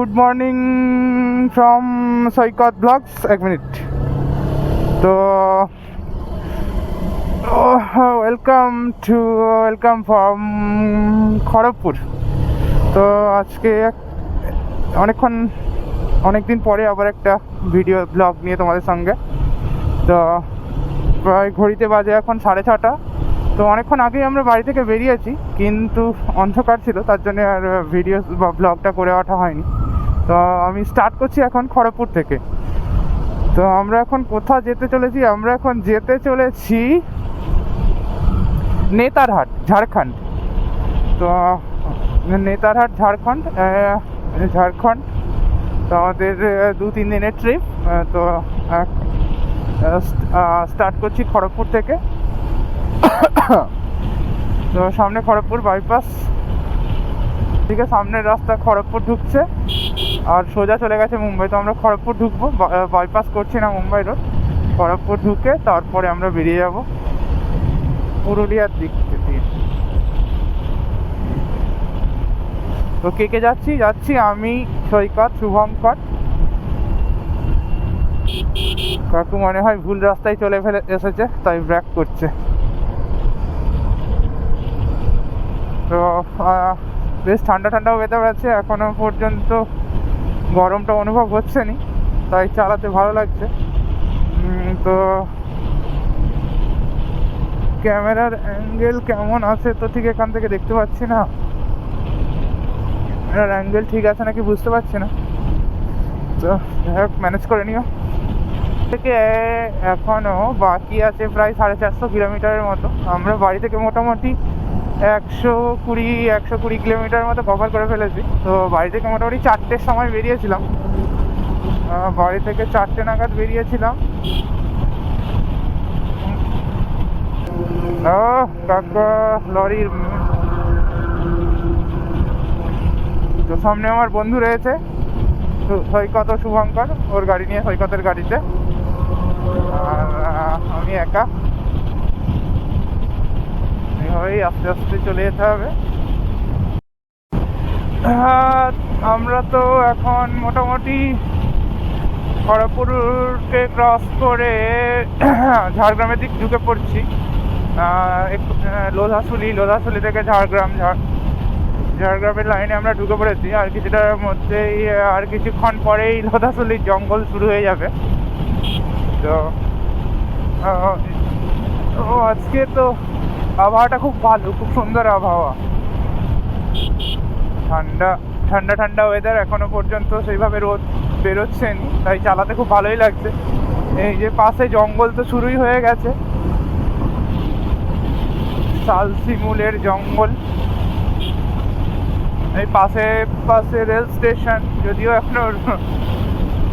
Good morning from Saikat blogs. এক minute. তো welcome from Kharagpur. তো আজকে অনেকদিন পরে আবার একটা ভিডিও ব্লগ নিয়ে তোমাদের সঙ্গে। তো প্রায় ঘড়িতে বাজে এখন 6:30। তো অনেকক্ষণ আগেই আমরা বাড়ি থেকে বেরিয়েছি, কিন্তু অন্ধকার ছিল, তার জন্য আর ভিডিও বা ব্লগটা করে ওঠা হয়নি। তো আমি স্টার্ট করছি এখন খড়গপুর থেকে। তো আমরা এখন কোথাও যেতে চলেছি? আমরা এখন যেতে চলেছি নেতারহাট, ঝাড়খণ্ড। তো নেতারহাট, ঝাড়খণ্ড। তো আমাদের 2-3 দিনের ট্রিপ। তো স্টার্ট করছি খড়গপুর থেকে। তো সামনে খড়গপুর বাইপাস, ঠিক আছে, সামনের রাস্তা খড়গপুর ঢুকছে আর সোজা চলে গেছে মুম্বাই। তো আমরা খড়গপুর ঢুকবো, বাইপাস করছি না, মুম্বাই রোড। খড়গপুর ঢুকে তারপরে আমরা বেরিয়ে যাব পুরুলিয়ার দিক থেকে। তো কে যাচ্ছি আমি, সৈকত, শুভঙ্কর। কাকু মনে হয় ভুল রাস্তায় চলে এসেছে, তাই ব্রেক করছে। তো বেশ ঠান্ডা ওয়েদার আছে, এখনো পর্যন্ত গরমটা অনুভব হচ্ছে না, তাই চালাতে ভালো লাগছে। তো ক্যামেরার অ্যাঙ্গেল কেমন আছে তো ঠিক এখান থেকে দেখতে পাচ্ছি না। ক্যামেরার অ্যাঙ্গেল ঠিক আছে নাকি বুঝতে পারছি না। তো ম্যানেজ করে নিও। থেকে এখনো বাকি আছে প্রায় 450 কিলোমিটারের মতো। আমরা বাড়ি থেকে মোটামুটি 120 কিলোমিটার মতো কভার করে ফেলেছি। তো বাড়ি থেকে মোটামুটি 4টের সময় বেরিয়েছিলাম। বাড়ি থেকে 4টে নাগাদ বেরিয়েছিলাম। কাকা লরির। তো সামনে আমার বন্ধু রয়েছে সৈকত ও শুভঙ্কর, ওর গাড়ি নিয়ে, সৈকতের গাড়িতে। আর আমি একা। এইভাবেই আস্তে আস্তে চলে যেতে হবে। আমরা তো এখন মোটামুটি খড়গপুরকে ক্রস করে ঝাড়গ্রামের দিক ঢুকে পড়ছি। লোধাশুলি থেকে ঝাড়গ্রামের লাইনে আমরা ঢুকে পড়েছি। আর কিছুটার মধ্যেই, আর কিছুক্ষণ পরেই লোধাশুলির জঙ্গল শুরু হয়ে যাবে। তো আজকে তো আবহাওয়াটা খুব ভালো, খুব সুন্দর আবহাওয়া। ঠান্ডা ওয়েদার, এখনো পর্যন্ত সেইভাবে রোদ বেরোচ্ছে না, তাই চালাতে খুব ভালোই লাগছে। এই যে পাশে জঙ্গল তো শুরুই হয়ে গেছে, শালশিমুলের জঙ্গল। এই পাশে রেল স্টেশন, যদিও এখনো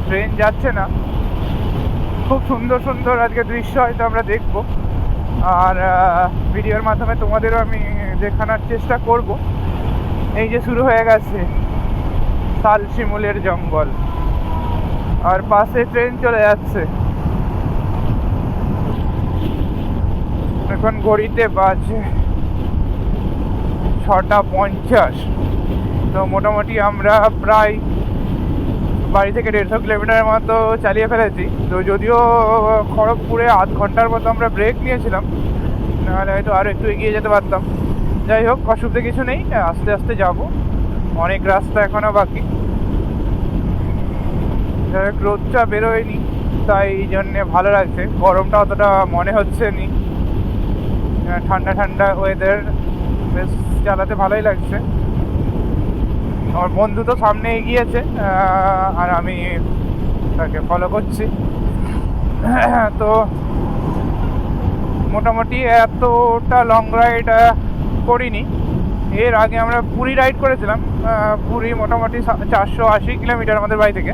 ট্রেন যাচ্ছে না। খুব সুন্দর আজকে দৃশ্য হয়তো আমরা দেখবো, আর ভিডিওর মাধ্যমে তোমাদেরও আমি দেখানোর চেষ্টা করব। এই যে শুরু হয়ে গেছে শালশিমুলের জঙ্গল, আর পাশে ট্রেন চলে যাচ্ছে। এখন ঘড়িতে বাজে 6:50। তো মোটামুটি আমরা প্রায় বাড়ি থেকে 150 কিলোমিটারের মতো চালিয়ে ফেলেছি। তো যদিও খড়গপুরে আধ ঘন্টার মতো আমরা ব্রেক নিয়েছিলাম, নাহলে হয়তো আরও একটু এগিয়ে যেতে পারতাম। যাই হোক, অসুবিধা কিছু নেই, আস্তে আস্তে যাব, অনেক রাস্তা এখনও বাকি। যাই হোক, রোদটা বেরোয়নি, তাই জন্যে ভালো লাগছে। গরমটা অতটা মনে হচ্ছে নি, ঠান্ডা ওয়েদার, বেশ চালাতে ভালোই লাগছে। আমার বন্ধু তো সামনে এগিয়েছে, আর আমি তাকে ফলো করছি। তো মোটামুটি এতটা লং রাইড করিনি। এর আগে আমরা পুরী রাইড করেছিলাম। পুরী মোটামুটি 480 কিলোমিটার আমাদের বাড়ি থেকে।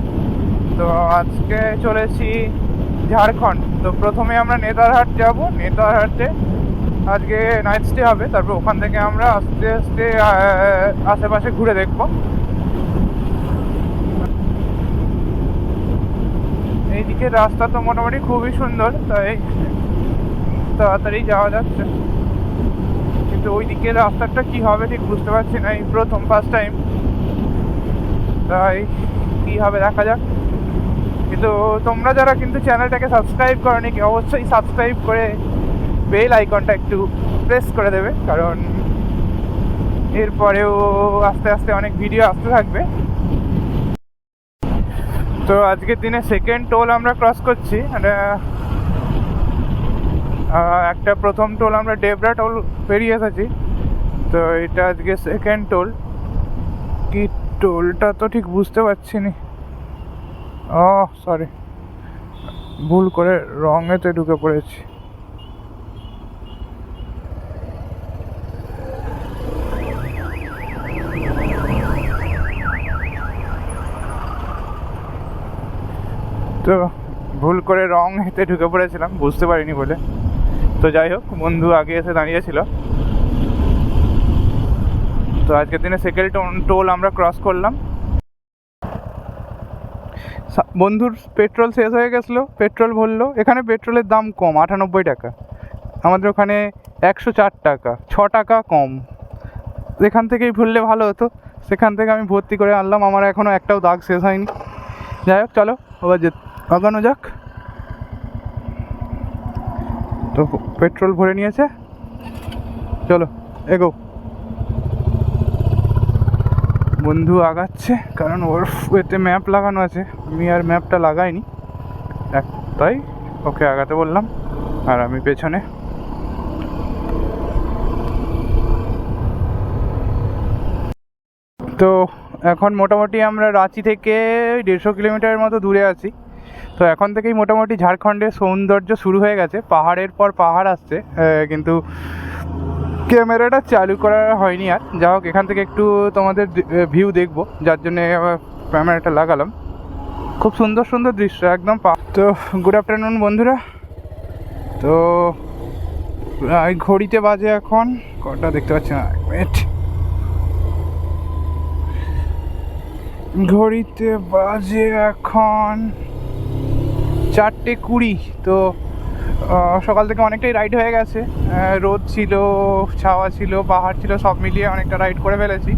তো আজকে চলেছি ঝাড়খণ্ড। তো প্রথমে আমরা নেতারহাট যাব, নেতারহাটে আজকে নাইট স্টে হবে। তারপর ওখান থেকে আমরা আস্তে আস্তে আশেপাশে ঘুরে দেখব। এইদিকে রাস্তা তো মোটামুটি খুবই সুন্দর, তাই তাড়াতাড়ি যাওয়া যাচ্ছে। কিন্তু ওই দিকের রাস্তাটা কি হবে ঠিক বুঝতে পারছি না, এই ফার্স্ট টাইম। তাই কী হবে দেখা যাক। কিন্তু তোমরা যারা কিন্তু চ্যানেলটাকে সাবস্ক্রাইব করোনি, অবশ্যই সাবস্ক্রাইব করে বেল আইকনটা একটু প্রেস করে দেবে, কারণ এরপরেও আস্তে আস্তে অনেক ভিডিও আসতে থাকবে। তো আজকের দিনে সেকেন্ড টোল আমরা ক্রস করছি। একটা প্রথম টোল আমরা ডেবরা টোল পেরিয়ে এসেছি, তো এটা আজকে সেকেন্ড টোল। কি টোলটা তো ঠিক বুঝতে পারছি না। ও সরি, ভুল করে রঙেতে ঢুকে পড়েছি। তো ভুল করে রং হেতে ঢুকে পড়েছিলাম, বুঝতে পারিনি বলে। তো যাই হোক, বন্ধু আগে এসে দাঁড়িয়েছিল। তো আজকের দিনে সেকেন্ড টোল আমরা ক্রস করলাম। বন্ধুর পেট্রোল শেষ হয়ে গেছিলো, পেট্রোল ভরলো। এখানে পেট্রোলের দাম কম, 98 টাকা। আমাদের ওখানে 104 টাকা, 6 টাকা কম। এখান থেকেই ভরলে ভালো হতো, সেখান থেকে আমি ভর্তি করে আনলাম। আমার এখনও একটাও দাগ শেষ হয়নি। যাই হোক, চলো আবার আগানো যাক। তো পেট্রোল ভরে নিয়েছে, চলো এগো। বন্ধু আগাচ্ছে, কারণ ওর এতে ম্যাপ লাগানো আছে, আমি আর ম্যাপটা লাগাইনি, তাই ওকে আগাতে বললাম, আর আমি পেছনে। তো এখন মোটামুটি আমরা রাঁচি থেকে 150 কিলোমিটারের মতো দূরে আছি। তো এখন থেকেই মোটামুটি ঝাড়খণ্ডের সৌন্দর্য শুরু হয়ে গেছে। পাহাড়ের পর পাহাড় আসছে, কিন্তু ক্যামেরাটা চালু করা হয়নি আর। যা হোক, এখান থেকে একটু তোমাদের ভিউ দেখবো, যার জন্য আবার ক্যামেরাটা লাগালাম। খুব সুন্দর সুন্দর দৃশ্য একদম। তো গুড আফটারনুন বন্ধুরা। তো ঘড়িতে বাজে এখন কটা দেখতে পাচ্ছি না, মিনিট। ঘড়িতে বাজে এখন 4:20। তো সকাল থেকে অনেকটাই রাইড হয়ে গেছে। রোদ ছিল, ছাওয়া ছিল, পাহাড় ছিল, সব মিলিয়ে অনেকটা রাইড করে ফেলেছি।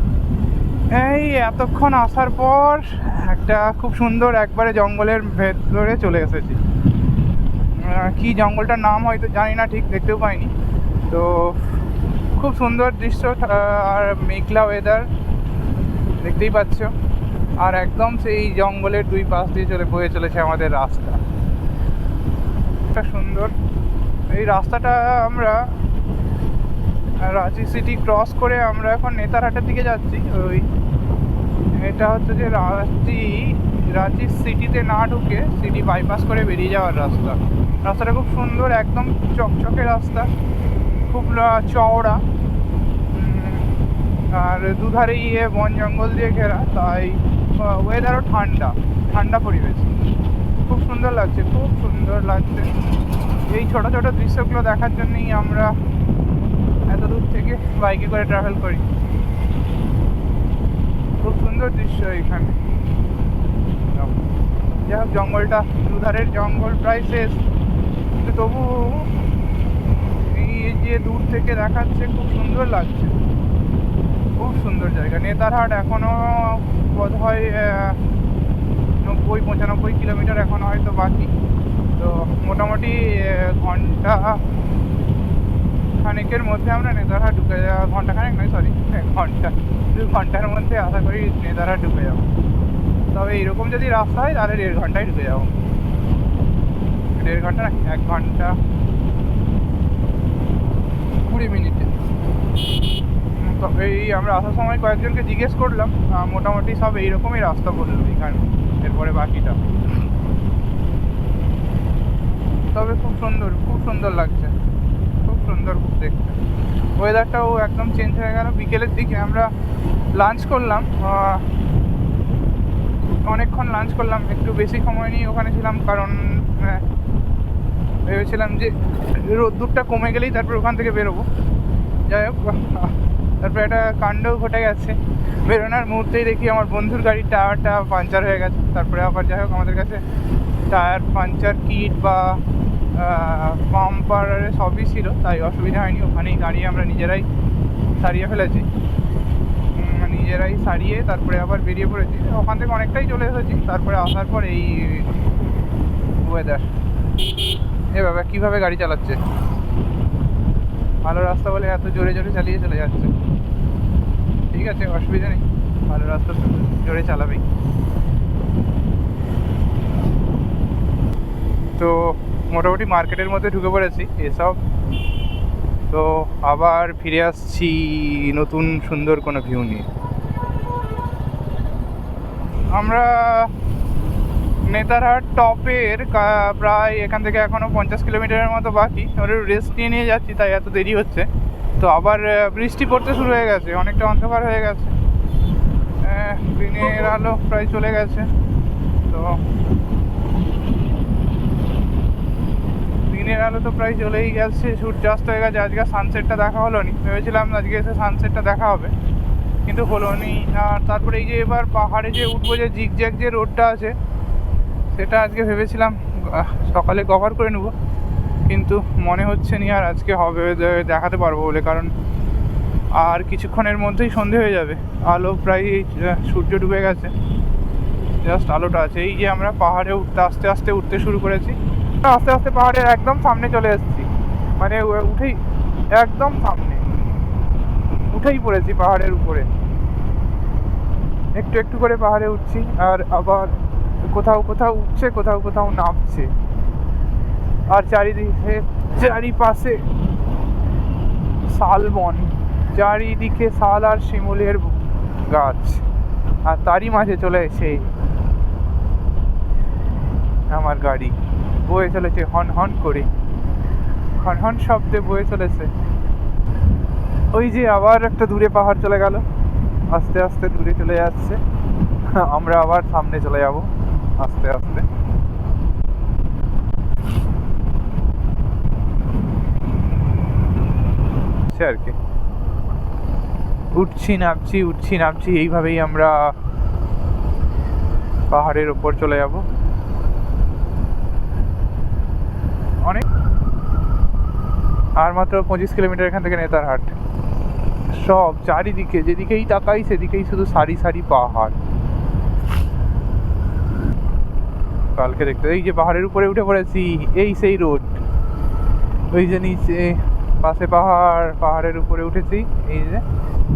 এই এতক্ষণ আসার পর একটা খুব সুন্দর একবারে জঙ্গলের ভেতরে চলে এসেছি। কি জঙ্গলটার নাম হয়তো জানি না, ঠিক দেখতেও পাইনি। তো খুব সুন্দর দৃশ্য, আর মেঘলা ওয়েদার দেখতেই পাচ্ছ। আর একদম সেই জঙ্গলের দুই পাশ দিয়ে বয়ে চলেছে আমাদের রাস্তা। সুন্দর এই রাস্তাটা। আমরা রাঁচি সিটি ক্রস করে আমরা এখন নেতারহাটের দিকে যাচ্ছি। ওই এটা হচ্ছে যে রাঁচি সিটিতে না ঢুকে সিটি বাইপাস করে বেরিয়ে যাওয়ার রাস্তা। রাস্তাটা খুব সুন্দর, একদম চকচকে রাস্তা, খুব চওড়া, আর দুধারে বন জঙ্গল দিয়ে ঘেরা। তাই ওয়েদারও ঠান্ডা ঠান্ডা পরিবেশ। খুব সুন্দর লাগছে, খুব সুন্দর লাগছে। এই ছোট ছোট দৃশ্যগুলো দেখার জন্যই আমরা এত দূর থেকে বাইকে করে ট্রাভেল করি। খুব সুন্দর দৃশ্য এখানে। যাই হোক, জঙ্গলটা দুধারের জঙ্গল প্রায় শেষ, কিন্তু তবু এই যে দূর থেকে দেখাচ্ছে খুব সুন্দর লাগছে। খুব সুন্দর জায়গা। নেতারহাট এখনও বোধ হয় 90-95 কিলোমিটার এখনও হয়তো বাকি। তো মোটামুটি ঘন্টা খানেকের মধ্যে আমরা নেতারহাট ঢুকে যাবো। ঘন্টা খানেক নয়, সরি, ঘন্টা 2 ঘন্টার মধ্যে আশা করি নেতারহাট ঢুকে যাবো। তবে এইরকম যদি রাস্তা হয় তাহলে 1.5 ঘন্টায় ঢুকে যাবো। 1.5 ঘন্টা না, 1 ঘন্টা 20 মিনিটে। এই আমরা আসার সময় কয়েকজনকে জিজ্ঞেস করলাম, মোটামুটি সব এইরকমই রাস্তা বললো এখানে। এরপরে বাকিটা, তবে খুব সুন্দর, খুব সুন্দর লাগছে, খুব সুন্দর দেখতে। ওয়েদারটাও একদম চেঞ্জ হয়ে গেল। বিকেলের দিকে আমরা লাঞ্চ করলাম, অনেকক্ষণ লাঞ্চ করলাম, একটু বেশি সময় নিয়ে ওখানে ছিলাম, কারণ ভেবেছিলাম যে রোদ্দুরটা কমে গেলেই তারপর ওখান থেকে বেরোবো। যাই হোক, তারপরে একটা কাণ্ডও ঘটে গেছে। বেরোনোর মুহূর্তেই দেখি আমার বন্ধুর গাড়ির টায়ারটা পাঞ্চার হয়ে গেছে। তারপরে আবার যাই হোক, আমাদের কাছে টায়ার পাঞ্চার কিট বা পাম্পার সবই ছিল, তাই অসুবিধা হয়নি। ওখানেই গাড়ি আমরা নিজেরাই সারিয়ে ফেলেছি। নিজেরাই সারিয়ে তারপরে আবার বেরিয়ে পড়েছি। ওখান থেকে অনেকটাই চলে এসেছি, তারপরে আসার পর এই ওয়েদার। এ বাবা কীভাবে গাড়ি চালাচ্ছে, ভালো রাস্তা বলে এত জোরে জোরে চালিয়ে চলে যাচ্ছে। ঠিক আছে, অসুবিধা নেই, ভালো রাস্তা জোরে চালাবেই। তো মোটামুটি মার্কেটের মধ্যে ঢুকে পড়েছি এসব। তো আবার ফিরে আসছি নতুন সুন্দর কোনো ভিউ নিয়ে। আমরা নেতারহাট টপের প্রায় এখান থেকে এখনও 50 কিলোমিটারের মতো বাকি। ওরা রেস্ট নিয়ে নিয়ে যাচ্ছি, তাই এত দেরি হচ্ছে। তো আবার বৃষ্টি পড়তে শুরু হয়ে গেছে, অনেকটা অন্ধকার হয়ে গেছে, দিনের আলো প্রায় চলে গেছে। তো দিনের আলো তো প্রায় চলেই গেছে, সূর্যাস্ত হয়ে গেছে। আজকে সানসেটটা দেখা হলো নি, ভেবেছিলাম আজকে এসে সানসেটটা দেখা হবে, কিন্তু হলো নি। আর তারপরে এই যে এবার পাহাড়ে যে উঠবো, যে জিগজ্যাগ যে রোডটা আছে, সেটা আজকে ভেবেছিলাম সকালে কভার করে নেবো, কিন্তু মনে হচ্ছে নি আর আজকে হবে, দেখাতে পারবো বলে। কারণ আর কিছুক্ষণের মধ্যেই সন্ধে হয়ে যাবে, আলো প্রায় সূর্য ডুবে গেছে, জাস্ট আলোটা আছে। এই যে আমরা পাহাড়ে উঠতে আস্তে আস্তে উঠতে শুরু করেছি, আস্তে আস্তে পাহাড়ের একদম সামনে চলে এসেছি, মানে উঠেই একদম সামনে উঠেই পড়েছি পাহাড়ের উপরে। একটু একটু করে পাহাড়ে উঠছি, আর আবার কোথাও কোথাও উঠছে, কোথাও কোথাও নামছে। আর চারিপাশে শালবন, চারিদিকে শাল আর শিমুলের গাছ, আর তারই মাঝে চলে এসে আমার গাড়ি বয়ে চলেছে হন হন করে, হন হন শব্দে বয়ে চলেছে। ওই যে আবার একটা দূরে পাহাড় চলে গেল, আস্তে আস্তে দূরে চলে যাচ্ছে। আমরা আবার সামনে চলে যাব আস্তে আস্তে। আর কি উঠছি নামছি এইভাবেই আমরা পাহাড়ের ওপর চলে যাব। অনেক, আর মাত্র 25 কিলোমিটার এখান থেকে নেতারহাট। সব চারিদিকে যেদিকেই তাকাই সেদিকেই শুধু সারি সারি পাহাড়। কালকে দেখতে এই যে পাহাড়ের উপরে উঠে পড়েছি, এই সেই রোড, ওই যে নিচে পাশে পাহাড়, পাহাড়ের উপরে উঠেছি।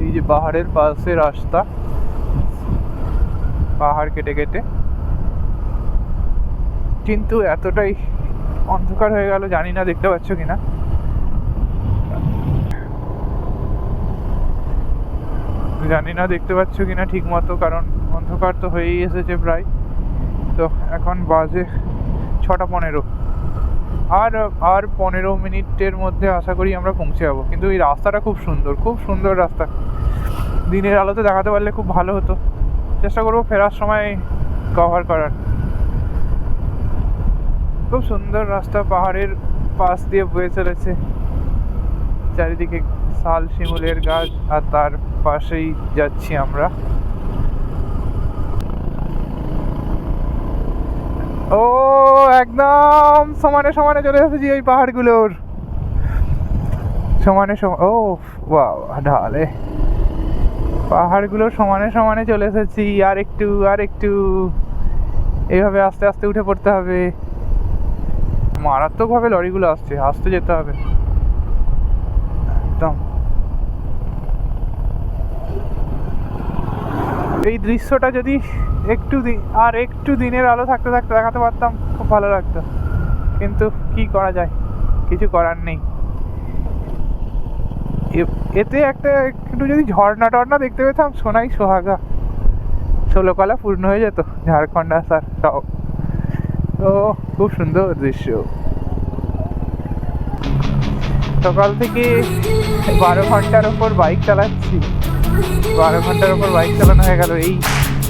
এই যে পাহাড়ের পাশে রাস্তা, পাহাড় কেটে কেটে। কিন্তু এতটাই অন্ধকার হয়ে গেল, জানি না দেখতে পাচ্ছ কিনা। ঠিক মতো, কারণ অন্ধকার তো হয়েই এসেছে প্রায়। তো এখন বাজে 6:15, আর 15 মিনিটের মধ্যে আশা করি আমরা পৌঁছে যাবো। কিন্তু এই রাস্তাটা খুব সুন্দর রাস্তা। দিনের আলোতে দেখাতে পারলে খুব ভালো হতো, চেষ্টা করবো ফেরার সময় কভার করার। খুব সুন্দর রাস্তা, পাহাড়ের পাশ দিয়ে বয়ে চলেছে, চারিদিকে শাল শিমুলের গাছ, আর তার পাশেই যাচ্ছি আমরা। ও একদম সমানে সমানে চলে এসেছি ওই পাহাড়গুলোর সমানে। ও বাহ, ঢালে পাহাড়গুলোর সমানে সমানে চলে এসেছি। আর একটু এইভাবে আস্তে আস্তে উঠে পড়তে হবে। মারাত্মকভাবে লরিগুলো আসছে, আসতে যেতে হবে একদম। এই দৃশ্যটা যদি একটু দিনের আলো থাকতে থাকতে দেখাতে পারতাম, খুব ভালো লাগতো, কিন্তু কি করা যায়, কিছু করার নেই। এতে একটু যদি ঝর্ণা টর্ণা দেখতে পেতাম, সোনাই সোহাগা, 16 কলা পূর্ণ হয়ে যেত ঝাড়খণ্ড আসার সব। তো খুব সুন্দর দৃশ্য। সকাল থেকে 12 ঘন্টার ওপর বাইক চালাচ্ছি, 12 ঘন্টার ওপর বাইক চালানো হয়ে গেল।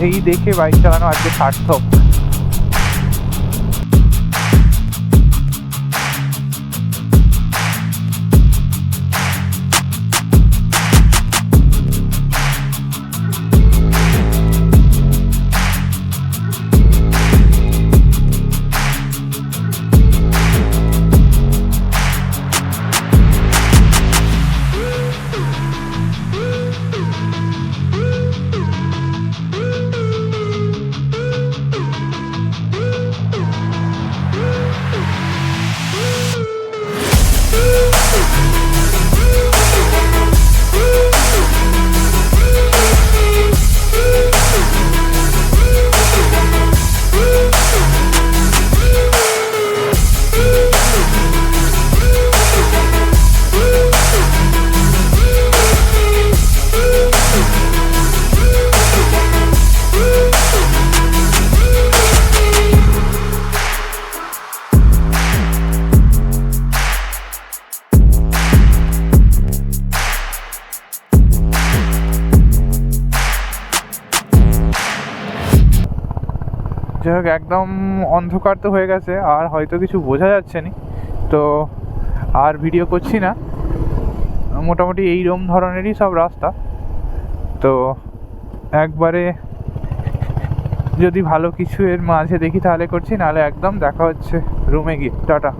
এই দেখে বাইক চালানো আজকে সার্থক। যাই হোক, একদম অন্ধকার তো হয়ে গেছে, আর হয়তো কিছু বোঝা যাচ্ছে না, তো আর ভিডিও করছি না। মোটামুটি এইরকম ধরনেরই সব রাস্তা, তো একবারে যদি ভালো কিছু এর মাঝে দেখি তাহলে করছি, নাহলে একদম দেখা হচ্ছে রুমে গিয়ে। টাটা।